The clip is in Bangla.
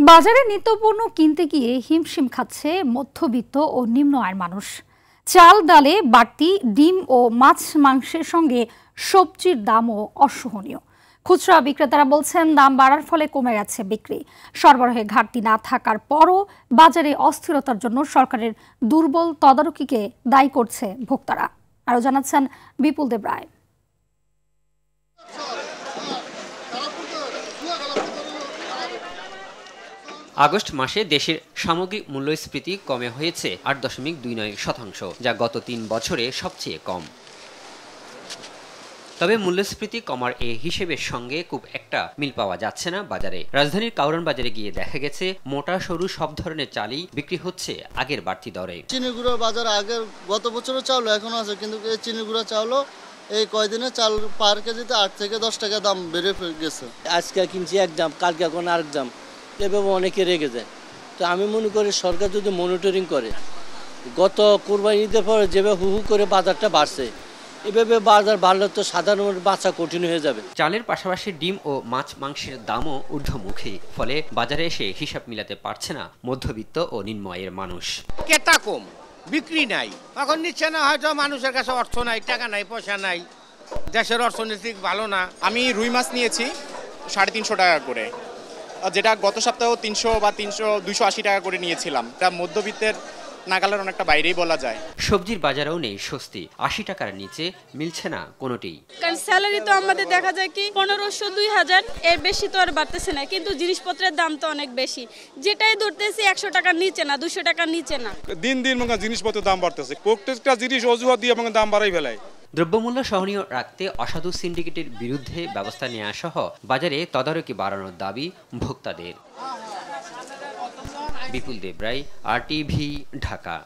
বাজারে নিত্যপণ্য কিনতে গিয়ে হিমশিম খাচ্ছে মধ্যবিত্ত ও নিম্ন আয়ের মানুষ। চাল ডালে বাড়তি, ডিম ও মাছ মাংসের সঙ্গে সবজির দামও অসহনীয়। খুচরা বিক্রেতারা বলছেন দাম বাড়ার ফলে কমে গেছে বিক্রি। সরবরাহে ঘাটতি না থাকার পরও বাজারে অস্থিরতার জন্য সরকারের দুর্বল তদারকিকে দায়ী করছে ভোক্তারা। আরও জানাচ্ছেন বিপুল দেব রায়। আগস্ট মাসে দেশের সামগ্রিক মূল্যস্ফীতি কমে হয়েছে ৮.29%, যা গত ৩ বছরে সবচেয়ে কম। তবে মূল্যস্ফীতি কমার এই হিসেবের সঙ্গে খুব একটা মিল পাওয়া যাচ্ছে না বাজারে। রাজধানীর কাউরান বাজারে গিয়ে দেখা গেছে মোটা সরু সব ধরনের চালই বিক্রি হচ্ছে আগের বাড়তি দরে। চিনি গুঁড়ো বাজার আগের গত বছরও চাউল এখনো আছে, কিন্তু এই চিনি গুঁড়ো চাউলও এই কয়দিনে চাল পার কেজিতে ৮ থেকে ১০ টাকা দাম বেড়ে গেছে। আজকে কিনছি এক দাম, কালকে এখন আরেক দাম, এভাবে অনেকে রেগে যায়। তো আমি মনে করি সরকার যদি মনিটরিং করে, গত কোরবানি ঈদের পরে যেভাবে হু করে বাজারটা বাড়ছে, এভাবে বাজার বাড়লে তো সাধারণ বাঁচা কঠিন হয়ে যাবে। চালের পাশাপাশি ডিম ও মাছ মাংসের দামও ঊর্ধ্বমুখী, ফলে বাজারে এসে হিসাব মিলাতে পারছে না মধ্যবিত্ত ও নিম্ন আয়ের মানুষ। ক্রেতা কম, বিক্রি নাই, এখন নিচ্ছে না, হয়তো মানুষের কাছে অর্থ নাই, টাকা নাই, পয়সা নাই, দেশের অর্থনৈতিক ভালো না। আমি রুই মাছ নিয়েছি 350 টাকা করে, যেটা গত সপ্তাহেও 300 বা 280 টাকা করে নিয়েছিলাম। এটা মধ্যবিত্তের নাগালের অনেকটা বাইরেই বলা যায়। সবজির বাজারেও নেই স্বস্তি, 80 টাকার নিচে মিলছে না কোনোটিই। কারণ স্যালারি তো আমাদের দেখা যায় কি 1500 2000, এর বেশি তো আর বাড়তেছে না, কিন্তু জিনিসপত্রের দাম তো অনেক বেশি। যেটাই ধরতেছি 100 টাকার নিচে না, 200 টাকার নিচে না। দিন দিন জিনিসপত্রের দাম বাড়তেছে, প্রত্যেকটা জিনিস অজুহাত দিয়ে দাম বাড়াই ফেলায়। দ্রব্যমূল্য সহনীয় রাখতে অসাধু সিন্ডিকেটের বিরুদ্ধে ব্যবস্থা নেওয়া সহ বাজারে তদারকি বাড়ানোর দাবি ভোক্তাদের। বিপুল দেব রায়, RTV, ঢাকা।